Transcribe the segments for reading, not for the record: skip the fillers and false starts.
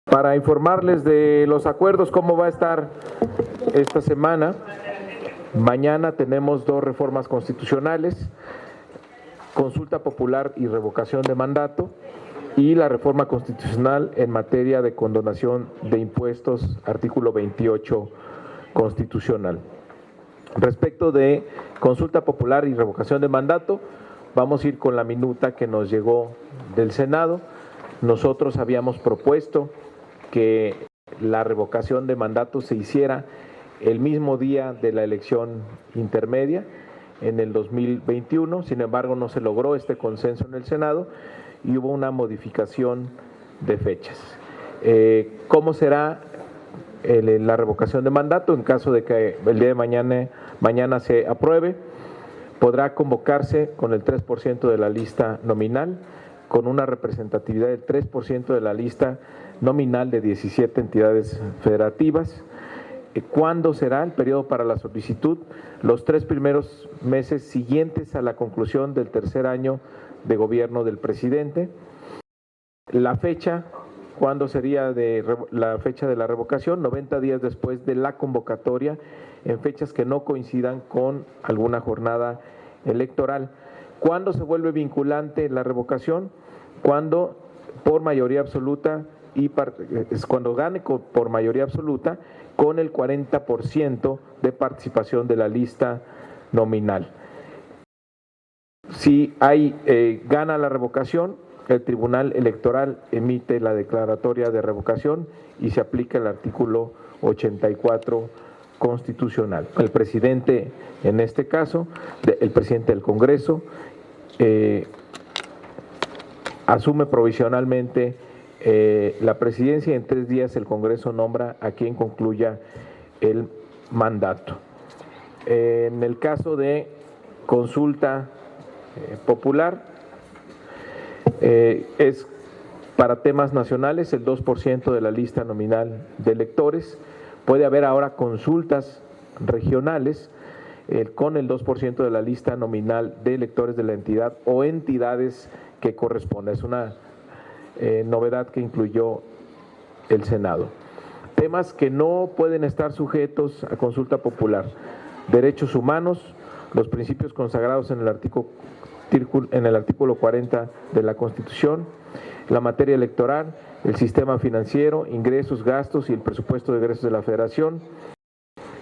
Para informarles de los acuerdos, cómo va a estar esta semana. Mañana tenemos 2 reformas constitucionales, consulta popular y revocación de mandato, y la reforma constitucional en materia de condonación de impuestos, artículo 28 constitucional. Respecto de consulta popular y revocación de mandato, vamos a ir con la minuta que nos llegó del Senado. Nosotros habíamos propuesto que la revocación de mandato se hiciera el mismo día de la elección intermedia en el 2021, sin embargo no se logró este consenso en el Senado y hubo una modificación de fechas. ¿Cómo será la revocación de mandato? En caso de que el día de mañana se apruebe, podrá convocarse con el 3% de la lista nominal, con una representatividad del 3% de la lista nominal de 17 entidades federativas. ¿Cuándo será el periodo para la solicitud? Los 3 primeros meses siguientes a la conclusión del tercer año de gobierno del presidente. La fecha, ¿cuándo sería la fecha de la revocación? 90 días después de la convocatoria, en fechas que no coincidan con alguna jornada electoral. ¿Cuándo se vuelve vinculante la revocación? Cuando por mayoría absoluta cuando gane por mayoría absoluta con el 40% de participación de la lista nominal. Si gana la revocación, el Tribunal Electoral emite la declaratoria de revocación y se aplica el artículo 84 constitucional. El presidente, en este caso, el presidente del Congreso, asume provisionalmente la presidencia y en 3 días el Congreso nombra a quien concluya el mandato. En el caso de consulta popular, es para temas nacionales el 2% de la lista nominal de electores. Puede haber ahora consultas regionales con el 2% de la lista nominal de electores de la entidad o entidades que corresponda. Es una novedad que incluyó el Senado. Temas que no pueden estar sujetos a consulta popular: derechos humanos, los principios consagrados en el artículo 40 de la Constitución, la materia electoral, el sistema financiero, ingresos, gastos y el presupuesto de egresos de la Federación,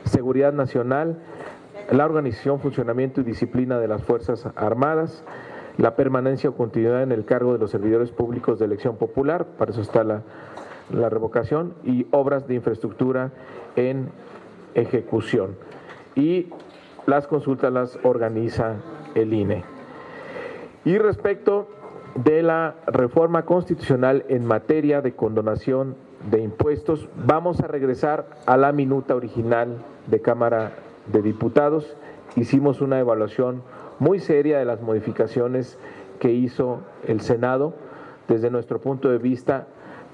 seguridad nacional, la organización, funcionamiento y disciplina de las Fuerzas Armadas, la permanencia o continuidad en el cargo de los servidores públicos de elección popular, para eso está la revocación, y obras de infraestructura en ejecución. Y las consultas las organiza el INE. Y respecto de la reforma constitucional en materia de condonación de impuestos, vamos a regresar a la minuta original de Cámara de Diputados. Hicimos una evaluación muy seria de las modificaciones que hizo el Senado. Desde nuestro punto de vista,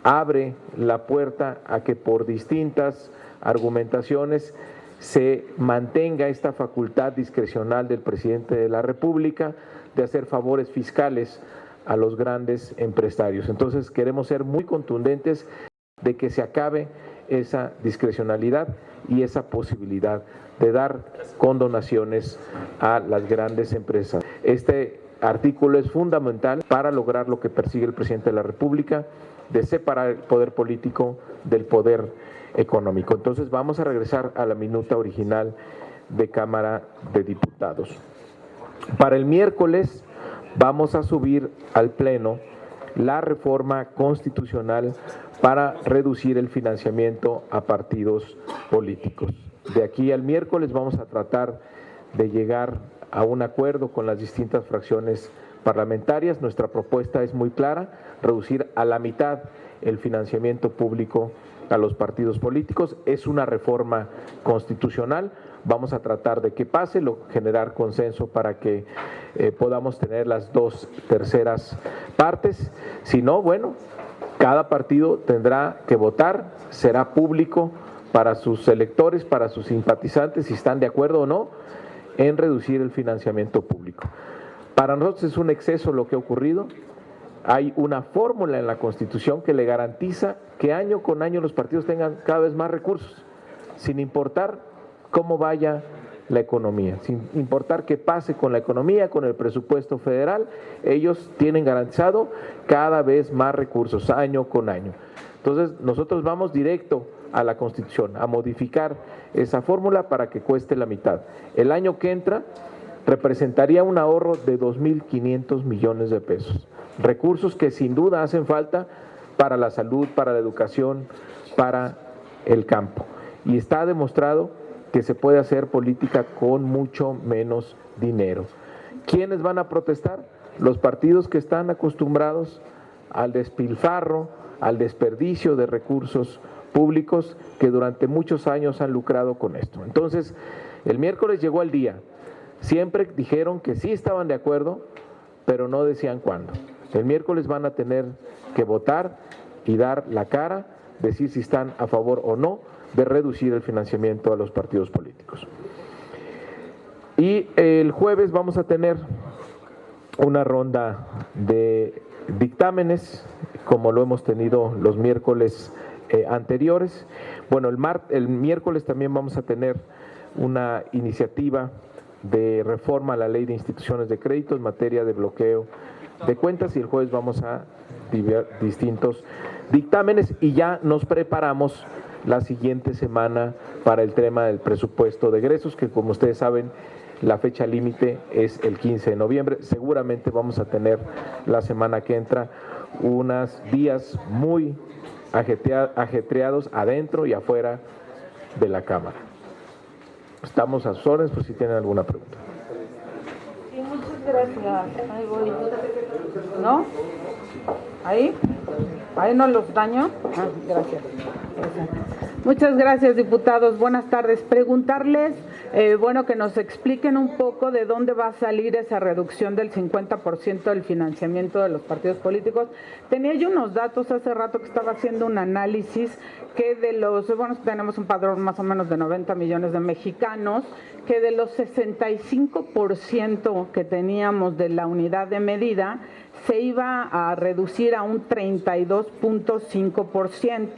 abre la puerta a que por distintas argumentaciones se mantenga esta facultad discrecional del presidente de la República de hacer favores fiscales a los grandes empresarios. Entonces queremos ser muy contundentes de que se acabe esa discrecionalidad y esa posibilidad de dar condonaciones a las grandes empresas. Este artículo es fundamental para lograr lo que persigue el presidente de la República, de separar el poder político del poder económico. Entonces vamos a regresar a la minuta original de Cámara de Diputados. Para el miércoles vamos a subir al Pleno la reforma constitucional para reducir el financiamiento a partidos políticos. De aquí al miércoles vamos a tratar de llegar a un acuerdo con las distintas fracciones parlamentarias. Nuestra propuesta es muy clara: reducir a la mitad el financiamiento público a los partidos políticos. Es una reforma constitucional. Vamos a tratar de que pase, generar consenso para que podamos tener las 2/3 partes. Si no, bueno, cada partido tendrá que votar, será público para sus electores, para sus simpatizantes, si están de acuerdo o no en reducir el financiamiento público. Para nosotros es un exceso lo que ha ocurrido. hay una fórmula en la Constitución que le garantiza que año con año los partidos tengan cada vez más recursos, sin importar cómo vaya la economía, sin importar qué pase con la economía, con el presupuesto federal, ellos tienen garantizado cada vez más recursos, año con año. Entonces, nosotros vamos directo a la Constitución, a modificar esa fórmula para que cueste la mitad. El año que entra representaría un ahorro de 2.500 millones de pesos, recursos que sin duda hacen falta para la salud, para la educación, para el campo. Y está demostrado que se puede hacer política con mucho menos dinero. ¿Quiénes van a protestar? Los partidos que están acostumbrados al despilfarro, al desperdicio de recursos públicos que durante muchos años han lucrado con esto. Entonces, el miércoles llegó el día. Siempre dijeron que sí estaban de acuerdo, pero no decían cuándo. El miércoles van a tener que votar y dar la cara, decir si están a favor o no de reducir el financiamiento a los partidos políticos. Y el jueves vamos a tener una ronda de dictámenes, como lo hemos tenido los miércoles anteriores. Bueno, el miércoles también vamos a tener una iniciativa de reforma a la Ley de Instituciones de Crédito en materia de bloqueo de cuentas, y el jueves vamos a distintos dictámenes y ya nos preparamos la siguiente semana para el tema del presupuesto de egresos, que como ustedes saben, la fecha límite es el 15 de noviembre. Seguramente vamos a tener la semana que entra unos días muy ajetreados adentro y afuera de la Cámara. Estamos a sus órdenes por si tienen alguna pregunta. Sí, muchas gracias. Ahí voy. ¿No? ¿Ahí no los daño? Gracias. Muchas gracias, diputados. Buenas tardes. Preguntarles, que nos expliquen un poco de dónde va a salir esa reducción del 50% del financiamiento de los partidos políticos. Tenía yo unos datos hace rato que estaba haciendo un análisis que tenemos un padrón más o menos de 90 millones de mexicanos, que de los 65% que teníamos de la unidad de medida, se iba a reducir a un 32.5%.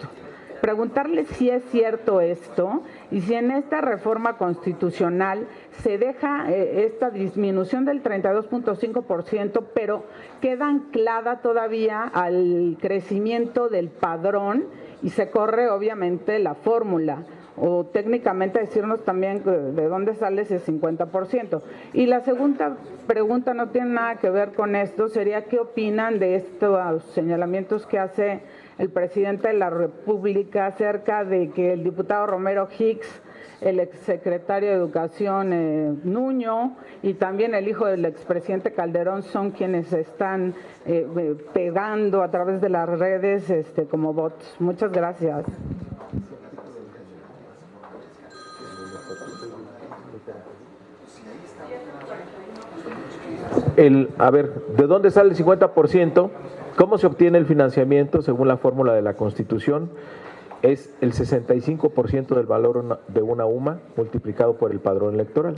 Preguntarle si es cierto esto y si en esta reforma constitucional se deja esta disminución del 32.5%, pero queda anclada todavía al crecimiento del padrón y se corre obviamente la fórmula, o técnicamente decirnos también de dónde sale ese 50%. Y la segunda pregunta no tiene nada que ver con esto, sería ¿qué opinan de estos señalamientos que hace el presidente de la República acerca de que el diputado Romero Hicks, el exsecretario de Educación Nuño y también el hijo del expresidente Calderón son quienes están pegando a través de las redes como bots? Muchas gracias. ¿De dónde sale el 50%? ¿Cómo se obtiene el financiamiento según la fórmula de la Constitución? Es el 65% del valor de una UMA multiplicado por el padrón electoral.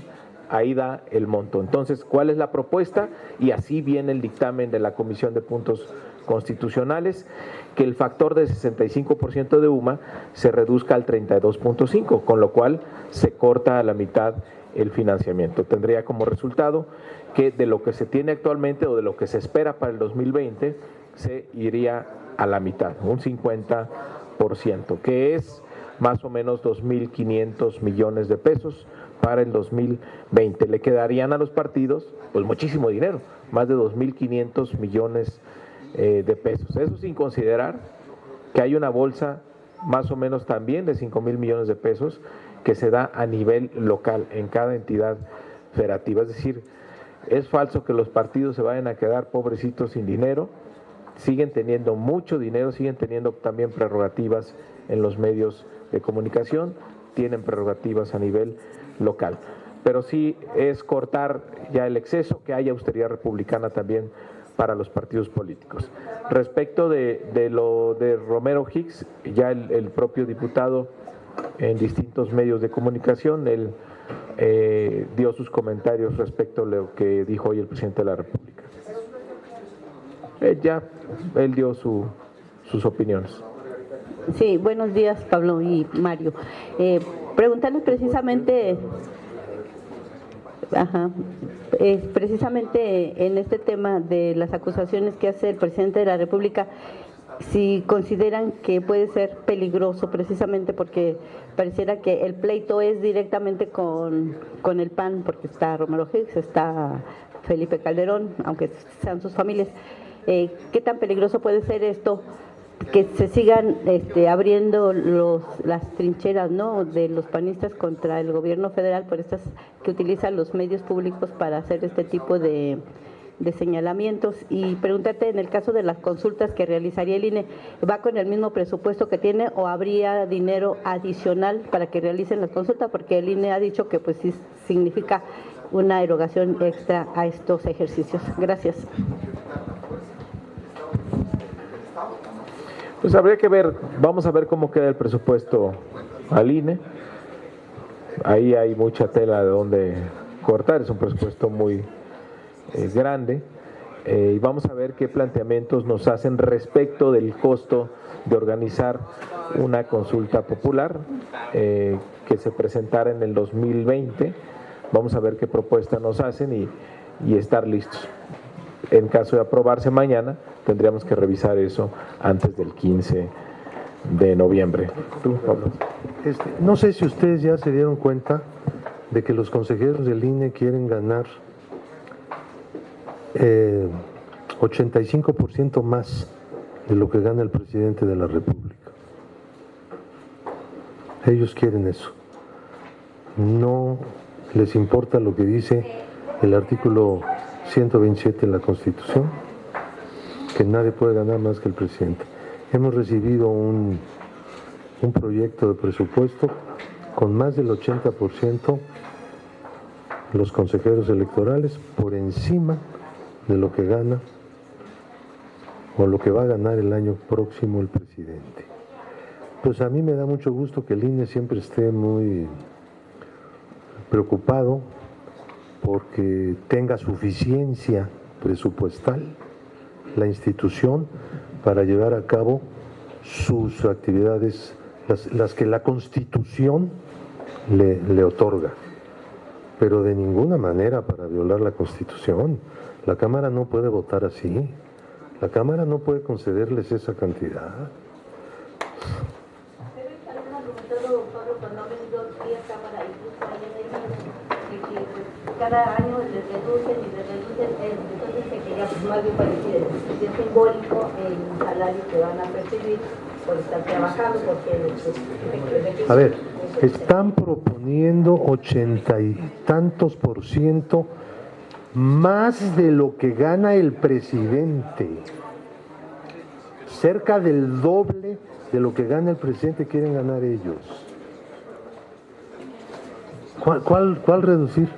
Ahí da el monto. Entonces, ¿cuál es la propuesta? Y así viene el dictamen de la Comisión de Puntos Constitucionales, que el factor de 65% de UMA se reduzca al 32.5%, con lo cual se corta a la mitad el financiamiento. Tendría como resultado que de lo que se tiene actualmente o de lo que se espera para el 2020 se iría a la mitad, un 50%, que es más o menos 2.500 millones de pesos para el 2020. Le quedarían a los partidos pues muchísimo dinero, más de 2.500 millones de pesos. Eso sin considerar que hay una bolsa más o menos también de 5.000 millones de pesos que se da a nivel local en cada entidad federativa. Es decir, es falso que los partidos se vayan a quedar pobrecitos sin dinero. Siguen teniendo mucho dinero, siguen teniendo también prerrogativas en los medios de comunicación, tienen prerrogativas a nivel local. Pero sí es cortar ya el exceso, que haya austeridad republicana también para los partidos políticos. Respecto de lo de Romero Hicks, ya el propio diputado en distintos medios de comunicación, él dio sus comentarios respecto a lo que dijo hoy el presidente de la República. Ya él dio sus opiniones. Sí, buenos días, Pablo y Mario. Preguntarles precisamente, precisamente en este tema de las acusaciones que hace el presidente de la República, si consideran que puede ser peligroso, precisamente porque pareciera que el pleito es directamente con el PAN, porque está Romero Hicks, está Felipe Calderón, aunque sean sus familias. ¿Qué tan peligroso puede ser esto? Que se sigan abriendo las trincheras, ¿no?, de los panistas contra el gobierno federal por estas que utilizan los medios públicos para hacer este tipo de señalamientos. Y preguntarte, en el caso de las consultas que realizaría el INE, ¿va con el mismo presupuesto que tiene o habría dinero adicional para que realicen las consultas? Porque el INE ha dicho que pues sí significa una erogación extra a estos ejercicios. Gracias. Pues habría que ver, vamos a ver cómo queda el presupuesto al INE. Ahí hay mucha tela de donde cortar, es un presupuesto muy grande, y vamos a ver qué planteamientos nos hacen respecto del costo de organizar una consulta popular que se presentara en el 2020. Vamos a ver qué propuestas nos hacen y estar listos. En caso de aprobarse mañana, tendríamos que revisar eso antes del 15 de noviembre. ¿Tú, Pablo? No sé si ustedes ya se dieron cuenta de que los consejeros del INE quieren ganar 85% más de lo que gana el presidente de la República. Ellos quieren eso. No les importa lo que dice el artículo 127 de la Constitución, que nadie puede ganar más que el presidente. Hemos recibido un proyecto de presupuesto con más del 80% los consejeros electorales por encima de lo que gana o lo que va a ganar el año próximo el presidente. Pues a mí me da mucho gusto que el INE siempre esté muy preocupado porque tenga suficiencia presupuestal la institución para llevar a cabo sus actividades, las que la Constitución le otorga, pero de ninguna manera para violar la Constitución. La Cámara no puede votar así, la Cámara no puede concederles esa cantidad. Cada año les reducen, entonces se quería más bien parecer simbólico el salario que van a percibir por estar trabajando, porque a ver, están proponiendo 80 y tantos % más de lo que gana el presidente, cerca del doble de lo que gana el presidente quieren ganar ellos. ¿Cuál reducir?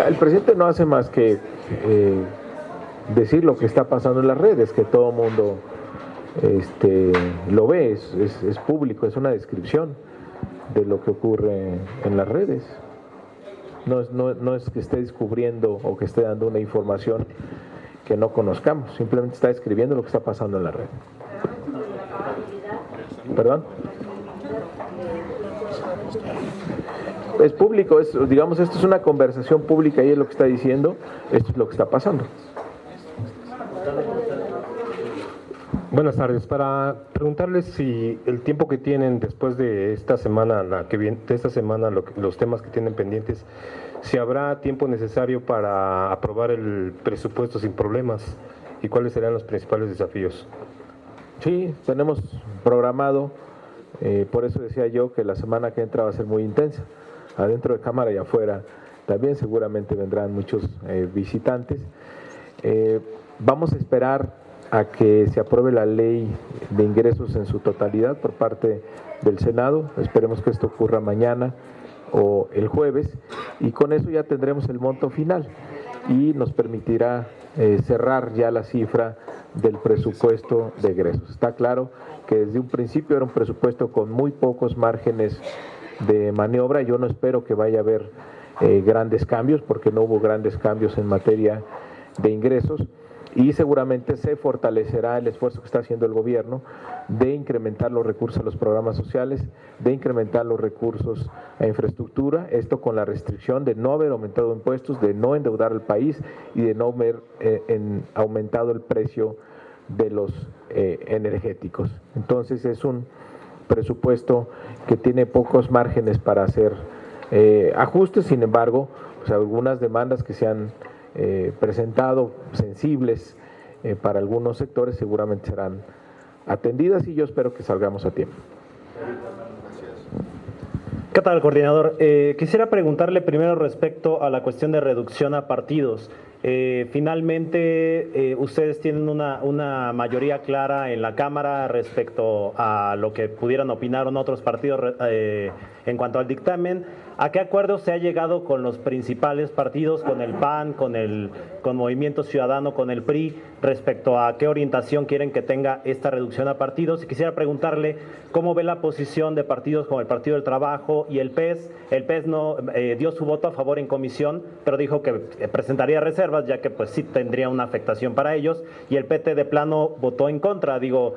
El presidente no hace más que decir lo que está pasando en las redes, que todo el mundo lo ve, es público, es una descripción de lo que ocurre en las redes. No es que esté descubriendo o que esté dando una información que no conozcamos, simplemente está describiendo lo que está pasando en la red. ¿Perdón? Es público, digamos, esto es una conversación pública y es lo que está diciendo, esto es lo que está pasando. Buenas tardes. Para preguntarles si el tiempo que tienen después de esta semana, los temas que tienen pendientes, si habrá tiempo necesario para aprobar el presupuesto sin problemas y cuáles serán los principales desafíos. Sí, tenemos programado, por eso decía yo que la semana que entra va a ser muy intensa, adentro de Cámara y afuera también seguramente vendrán muchos visitantes. Vamos a esperar a que se apruebe la ley de ingresos en su totalidad por parte del Senado. Esperemos que esto ocurra mañana o el jueves y con eso ya tendremos el monto final y nos permitirá cerrar ya la cifra del presupuesto de egresos. Está claro que desde un principio era un presupuesto con muy pocos márgenes de maniobra. Yo no espero que vaya a haber grandes cambios, porque no hubo grandes cambios en materia de ingresos, y seguramente se fortalecerá el esfuerzo que está haciendo el gobierno de incrementar los recursos a los programas sociales, de incrementar los recursos a infraestructura, esto con la restricción de no haber aumentado impuestos, de no endeudar al país y de no haber aumentado el precio de los energéticos. Entonces es un presupuesto que tiene pocos márgenes para hacer ajustes. Sin embargo, pues algunas demandas que se han presentado sensibles para algunos sectores seguramente serán atendidas y yo espero que salgamos a tiempo. ¿Qué tal, coordinador? Quisiera preguntarle primero respecto a la cuestión de reducción a partidos. Finalmente, ustedes tienen una mayoría clara en la Cámara respecto a lo que pudieran opinar otros partidos en cuanto al dictamen. ¿A qué acuerdo se ha llegado con los principales partidos, con el PAN, con Movimiento Ciudadano, con el PRI, respecto a qué orientación quieren que tenga esta reducción a partidos? Y quisiera preguntarle cómo ve la posición de partidos como el Partido del Trabajo y el PES. El PES no dio su voto a favor en comisión, pero dijo que presentaría reservas, ya que pues sí tendría una afectación para ellos, y el PT de plano votó en contra. Digo,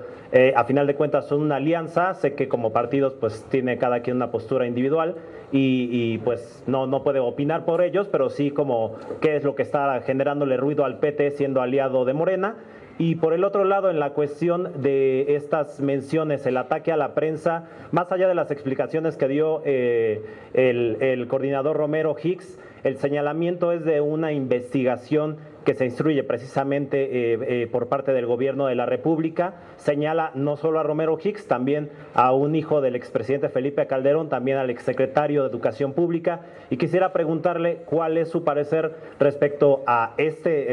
a final de cuentas son una alianza, sé que como partidos pues tiene cada quien una postura individual y pues no puede opinar por ellos, pero sí como qué es lo que está generándole ruido al PT siendo aliado de Morena. Y por el otro lado, en la cuestión de estas menciones, el ataque a la prensa, más allá de las explicaciones que dio el coordinador Romero Hicks, el señalamiento es de una investigación que se instruye precisamente por parte del gobierno de la República. Señala no solo a Romero Hicks, también a un hijo del expresidente Felipe Calderón, también al exsecretario de Educación Pública. Y quisiera preguntarle cuál es su parecer respecto a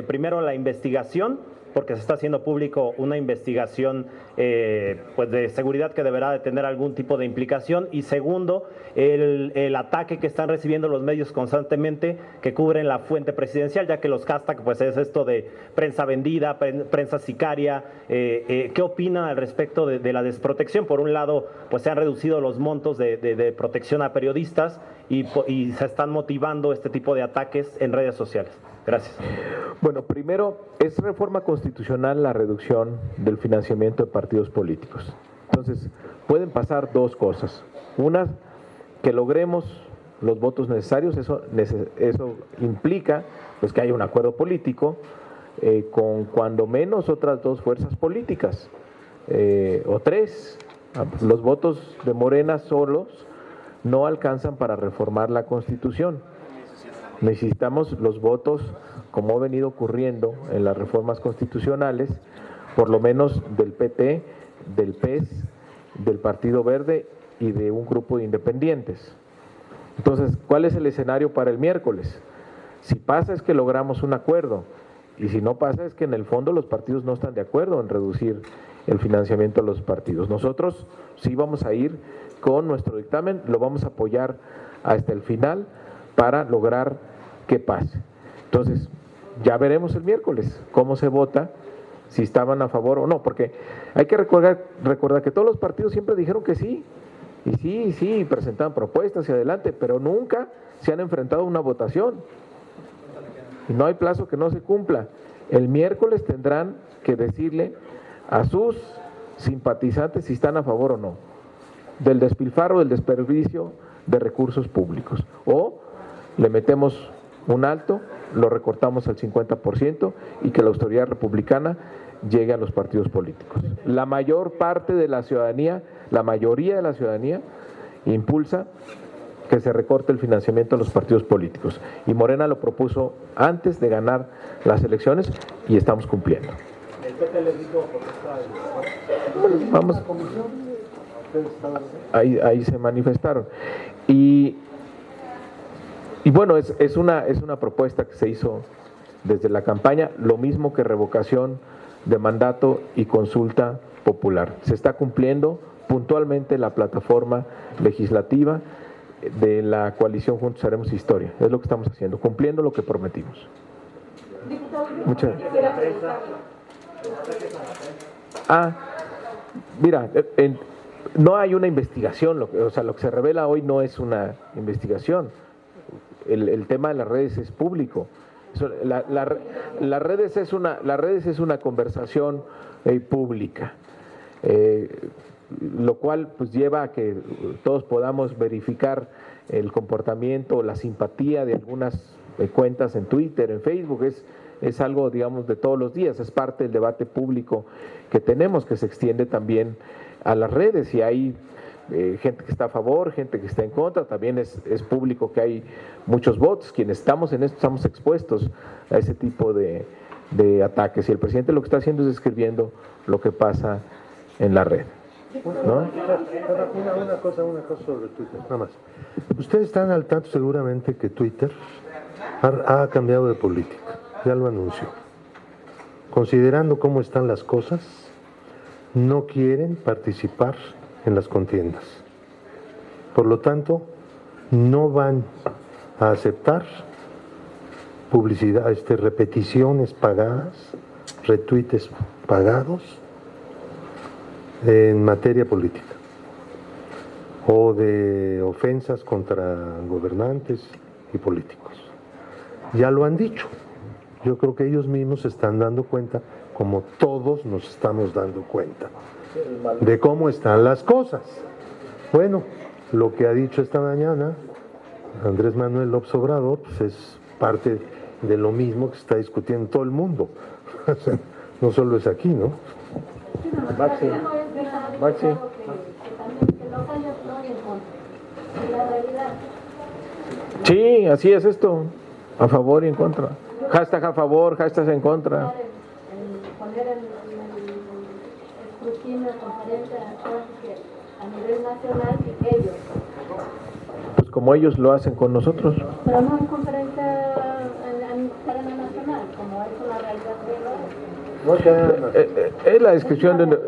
primero la investigación, porque se está haciendo público una investigación pues de seguridad que deberá de tener algún tipo de implicación, y segundo, el ataque que están recibiendo los medios constantemente que cubren la fuente presidencial, ya que los hashtags pues es esto de prensa vendida, prensa sicaria. ¿Qué opinan al respecto de la desprotección? Por un lado, pues se han reducido los montos de protección a periodistas y se están motivando este tipo de ataques en redes sociales. Gracias. Bueno, primero, es reforma constitucional la reducción del financiamiento de partidos políticos. Entonces, pueden pasar dos cosas. Una, que logremos los votos necesarios, eso implica pues que haya un acuerdo político con cuando menos otras dos fuerzas políticas, o tres. Los votos de Morena solos no alcanzan para reformar la Constitución. Necesitamos los votos, como ha venido ocurriendo en las reformas constitucionales, por lo menos del PT, del PES, del Partido Verde y de un grupo de independientes. Entonces, ¿cuál es el escenario para el miércoles? Si pasa es que logramos un acuerdo, y si no pasa es que en el fondo los partidos no están de acuerdo en reducir el financiamiento a los partidos. Nosotros sí vamos a ir con nuestro dictamen, lo vamos a apoyar hasta el final para lograr que pase. Entonces, ya veremos el miércoles cómo se vota, si estaban a favor o no, porque hay que recordar que todos los partidos siempre dijeron que sí, y sí, presentaban propuestas y adelante, pero nunca se han enfrentado a una votación. Y no hay plazo que no se cumpla. El miércoles tendrán que decirle a sus simpatizantes si están a favor o no del despilfarro, del desperdicio de recursos públicos, o le metemos un alto, lo recortamos al 50% y que la autoridad republicana llegue a los partidos políticos. La mayor parte de la ciudadanía, la mayoría de la ciudadanía impulsa que se recorte el financiamiento a los partidos políticos, y Morena lo propuso antes de ganar las elecciones y estamos cumpliendo. ¿El PT les dijo por qué está vamos, ahí se manifestaron y bueno, es una propuesta que se hizo desde la campaña, lo mismo que revocación de mandato y consulta popular. Se está cumpliendo puntualmente la plataforma legislativa de la coalición Juntos Haremos Historia. Es lo que estamos haciendo, cumpliendo lo que prometimos. Muchas gracias. Mira, no hay una investigación, lo que se revela hoy no es una investigación. El tema de las redes es público. Las redes es una conversación pública, lo cual pues lleva a que todos podamos verificar el comportamiento, la simpatía de algunas cuentas en Twitter, en Facebook. Es algo, digamos, de todos los días, es parte del debate público que tenemos, que se extiende también a las redes, y hay gente que está a favor, gente que está en contra. También es público que hay muchos bots. Quienes estamos en esto estamos expuestos a ese tipo de ataques, y el presidente lo que está haciendo es describiendo lo que pasa en la red, ¿no? Una cosa sobre Twitter, nada más. Ustedes están al tanto seguramente que Twitter ha cambiado de política, ya lo anunció. Considerando cómo están las cosas, no quieren participar en las contiendas. Por lo tanto, no van a aceptar publicidad, repeticiones pagadas, retweets pagados en materia política o de ofensas contra gobernantes y políticos. Ya lo han dicho. Yo creo que ellos mismos se están dando cuenta, como todos nos estamos dando cuenta, de cómo están las cosas. Bueno, lo que ha dicho esta mañana Andrés Manuel López Obrador, pues es parte de lo mismo que se está discutiendo en todo el mundo. No solo es aquí, ¿no? Maxi. Sí, así es esto, a favor y en contra. Hashtag a favor, hashtag en contra. Poner el escrutinio, conferencia, a nivel nacional y ellos. Pues como ellos lo hacen con nosotros. Pero no en conferencia en cadena nacional, como es una realidad de Es la descripción de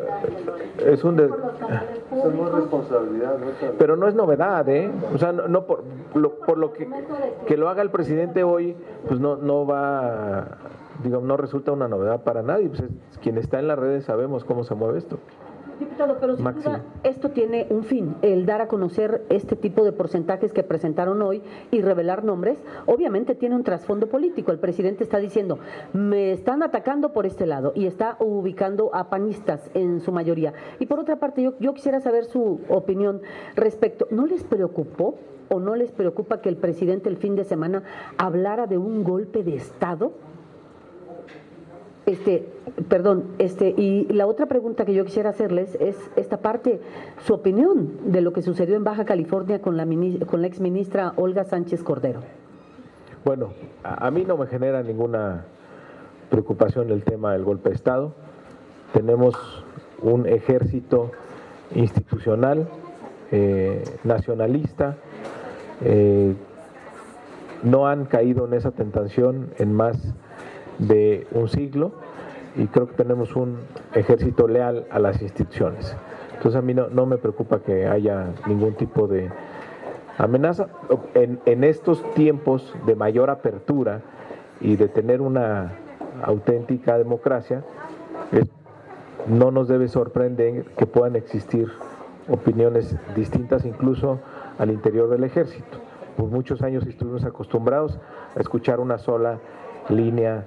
es un Eso no es responsabilidad, pero no es novedad, ¿eh? O sea, no por lo que lo haga el presidente hoy, pues no va, digamos, no resulta una novedad para nadie. Pues quien está en las redes sabemos cómo se mueve esto. Diputado, pero sin Maxi. duda esto tiene un fin, el dar a conocer este tipo de porcentajes que presentaron hoy y revelar nombres. Obviamente tiene un trasfondo político. El presidente está diciendo, me están atacando por este lado, y está ubicando a panistas en su mayoría. Y por otra parte, yo quisiera saber su opinión respecto, ¿no les preocupó o no les preocupa que el presidente el fin de semana hablara de un golpe de Estado? Y la otra pregunta que yo quisiera hacerles es esta parte, su opinión de lo que sucedió en Baja California con la exministra Olga Sánchez Cordero. Bueno, a mí no me genera ninguna preocupación el tema del golpe de Estado. Tenemos un ejército institucional, nacionalista, no han caído en esa tentación en más de un siglo, y creo que tenemos un ejército leal a las instituciones. Entonces a mí no me preocupa que haya ningún tipo de amenaza. En estos tiempos de mayor apertura y de tener una auténtica democracia, no nos debe sorprender que puedan existir opiniones distintas incluso al interior del ejército. Por muchos años estuvimos acostumbrados a escuchar una sola línea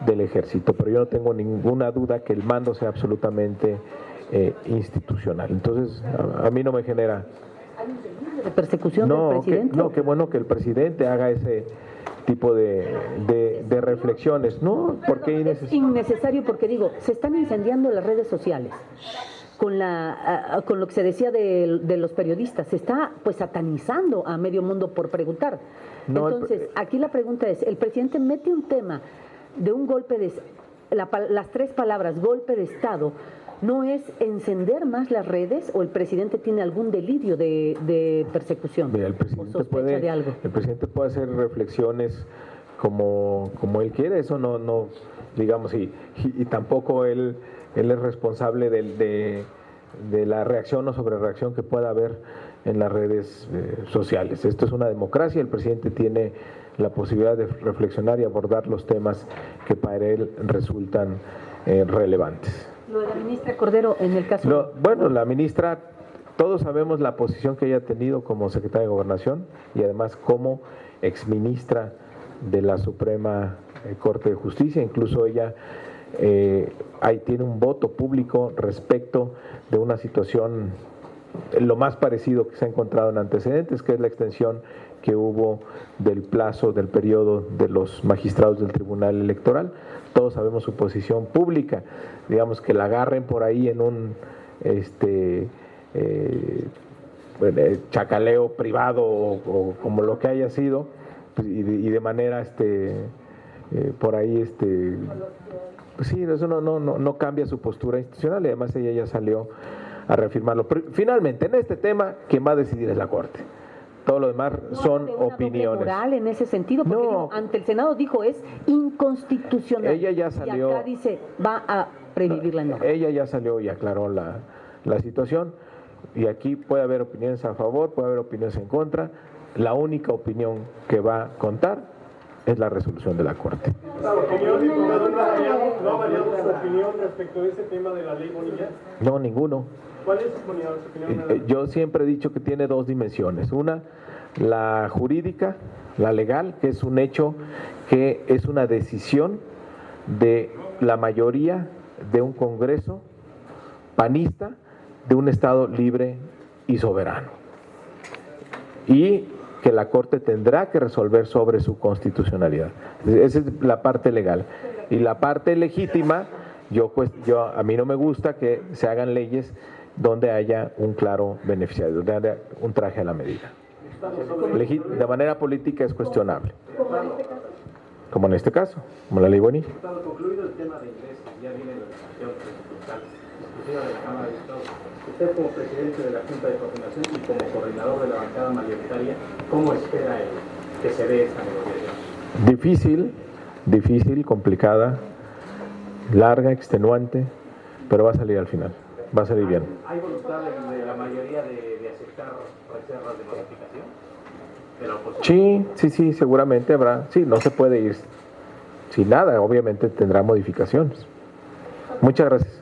del ejército, pero yo no tengo ninguna duda que el mando sea absolutamente institucional. Entonces a mí no me genera ¿De persecución del presidente? Qué bueno que el presidente haga ese tipo de reflexiones. No, porque es innecesario, porque digo, se están incendiando las redes sociales con lo que se decía de los periodistas, se está pues satanizando a medio mundo por preguntar. Entonces, aquí la pregunta es, el presidente mete un tema de un golpe de las tres palabras golpe de Estado, ¿no es encender más las redes, o el presidente tiene algún delirio de persecución? Mira, el presidente puede hacer reflexiones como él quiere, eso no digamos, y tampoco él es responsable de la reacción o sobrereacción que pueda haber en las redes sociales. Esto es una democracia, el presidente tiene la posibilidad de reflexionar y abordar los temas que para él resultan relevantes. Lo de la ministra Cordero en el caso... Bueno, la ministra, todos sabemos la posición que ella ha tenido como secretaria de Gobernación y además como exministra de la Suprema Corte de Justicia. Incluso ella ahí tiene un voto público respecto de una situación lo más parecido que se ha encontrado en antecedentes, que es la extensión que hubo del plazo, del periodo de los magistrados del Tribunal Electoral. Todos sabemos su posición pública, digamos que la agarren por ahí en un chacaleo privado o como lo que haya sido, pues, y de manera por ahí pues sí, eso no cambia su postura institucional, y además ella ya salió a reafirmarlo. Pero finalmente, en este tema, quien va a decidir es la Corte. Todo lo demás son opiniones. Moral en ese sentido, porque No. ante el Senado dijo es inconstitucional. Ella ya salió. Y acá dice va a previvir la norma. Ella ya salió y aclaró la situación. Y aquí puede haber opiniones a favor, puede haber opiniones en contra. La única opinión que va a contar es la resolución de la Corte. ¿No ha variado su opinión respecto de ese tema de la ley Bonilla? No, ninguno. ¿Cuál es su opinión? Yo siempre he dicho que tiene dos dimensiones. Una, la jurídica, la legal, que es un hecho, que es una decisión de la mayoría de un Congreso panista de un Estado libre y soberano. Y que la Corte tendrá que resolver sobre su constitucionalidad. Esa es la parte legal. Y la parte legítima, a mí no me gusta que se hagan leyes donde haya un claro beneficiario, donde haya un traje a la medida. De manera política es cuestionable. Como en este caso, como la ley Bonilla. Concluido el tema de ingresos, ya viene la discusión presidencial, discutida de la Cámara de Diputados. Usted como presidente de la Junta de Coordinación y como coordinador de la bancada mayoritaria, ¿cómo espera que se dé esta negociación? Difícil, complicada, larga, extenuante, pero va a salir al final, va a salir bien. ¿Hay voluntad de la mayoría de aceptar reservas de modificación de la oposición? Sí, seguramente habrá. Sí, no se puede ir sin nada, obviamente tendrá modificaciones. Muchas gracias.